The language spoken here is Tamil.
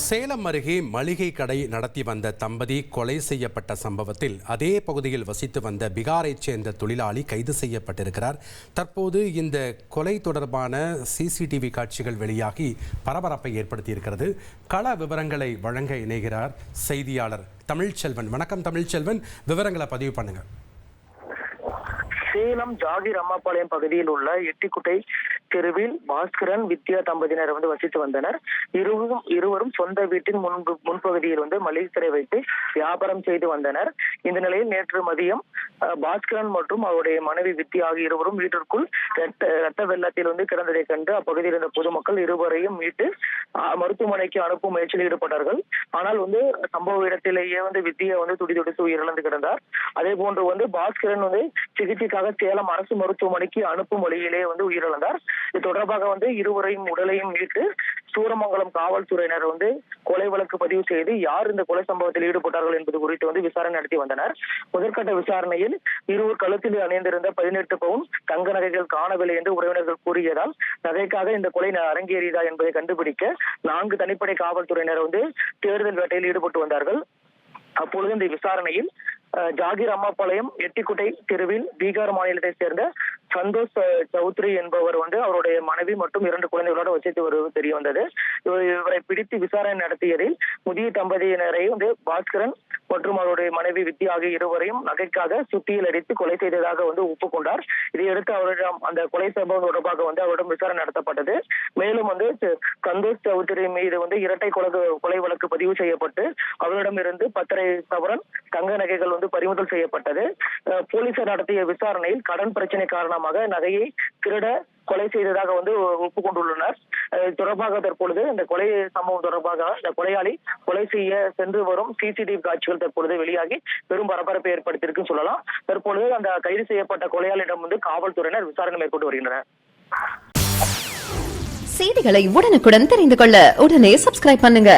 சேலம் அருகே மளிகை கடை நடத்தி வந்த தம்பதி கொலை செய்யப்பட்ட சம்பவத்தில் அதே பகுதியில் வசித்து வந்த பீகாரைச் சேர்ந்த தொழிலாளி கைது செய்யப்பட்டிருக்கிறார். தற்போது இந்த கொலை தொடர்பான சிசிடிவி காட்சிகள் வெளியாகி பரபரப்பை ஏற்படுத்தியிருக்கிறது. கள விவரங்களை வழங்க இணைகிறார் செய்தியாளர் தமிழ்ச்செல்வன். வணக்கம் தமிழ்ச்செல்வன், விவரங்களை பதிவு பண்ணுங்க. சேலம் ஜாகிர் அம்மாபாளையம் பகுதியில் உள்ள எட்டிக்குட்டை தெருவில் பாஸ்கரன் வித்யா தம்பதியினர் வசித்து வந்தனர். இருவரும் சொந்த வீட்டின் முன்பகுதியில் மளிகை கடை வைத்து வியாபாரம் செய்து வந்தனர். இந்த நிலையில் நேற்று மதியம் பாஸ்கரன் மற்றும் அவருடைய மனைவி வித்யா ஆகிய இருவரும் வீட்டிற்குள் ரத்த வெள்ளத்தில் கிடந்ததை கண்டு அப்பகுதியில் இருந்த பொதுமக்கள் இருவரையும் மீட்டு மருத்துவமனைக்கு அனுப்பும் முயற்சியில் ஈடுபட்டார்கள். ஆனால் சம்பவ இடத்திலேயே வித்யா துடிதுடித்து உயிரிழந்து கிடந்தார். அதே போன்று பாஸ்கரன் சிகிச்சைக்காக சேலம் அரசு மருத்துவமனைக்கு அனுப்பும் வழியிலே உயிரிழந்தார். இது தொடர்பாக இருவரையும் உடலையும் மீட்டு சூரமங்கலம் காவல்துறையினர் கொலை வழக்கு பதிவு செய்து யார் இந்த கொலை சம்பவத்தில் ஈடுபட்டார்கள் என்பது குறித்து விசாரணை நடத்தி வந்தனர். முதற்கட்ட விசாரணையில் இருவர் கழுத்தில் அணிந்திருந்த 18 பவுன் தங்க நகைகள் காணவில்லை என்று உறவினர்கள் கூறியதால் நகைக்காக இந்த கொலை அரங்கேறியதா என்பதை கண்டுபிடிக்க 4 தனிப்படை காவல்துறையினர் தேடுதல் வேட்டையில் ஈடுபட்டு வந்தார்கள். அப்பொழுது இந்த விசாரணையில் ஜாகிர் அம்மாபாளையம் எட்டிக்குட்டை தெருவில் பீகார் மாநிலத்தை சேர்ந்த சந்தோஷ் சௌத்ரி என்பவர் அவருடைய மனைவி மற்றும் 2 குழந்தைகளோடு வசித்து வருவது தெரிய வந்தது. இவரை பிடித்து விசாரணை நடத்தியதில் முதிய தம்பதியினரை பாஸ்கரன் மற்றும் அவருடைய மனைவி வித்யா ஆகிய இருவரையும் நகைக்காக சுத்தியில் அடித்து கொலை செய்ததாக ஒப்புக்கொண்டார். இதையடுத்து அவரிடம் அந்த கொலை சம்பவம் தொடர்பாக அவரிடம் விசாரணை நடத்தப்பட்டது. மேலும் சந்தோஷ் சௌத்ரி மீது இரட்டை கொலை வழக்கு பதிவு செய்யப்பட்டு அவரிடமிருந்து 10.5 சவரன் தங்க நகைகள் பறிமுதல் செய்யப்பட்டது. போலீசார் நடத்திய விசாரணையில் கடன் பிரச்சனை காரணமாக நகையை திருட கொலை செய்ததாக ஒப்புக்கொண்டுள்ளனர். தொடர்பாக தற்பொழுது இந்த கொலை சம்பவம் தொடர்பாக இந்த கொலையாளி கொலை செய்ய சென்று வரும் சிசிடிவி காட்சிகள் தற்பொழுது வெளியாகி பெரும் பரபரப்பை ஏற்படுத்தியிருக்குன்னு சொல்லலாம். தற்பொழுது அந்த கைது செய்யப்பட்ட கொலையாளியிடம் காவல்துறையினர் விசாரணை மேற்கொண்டு வருகின்றனர். செய்திகளை உடனுக்குடன் தெரிந்து கொள்ள உடனே சப்ஸ்கிரைப் பண்ணுங்க.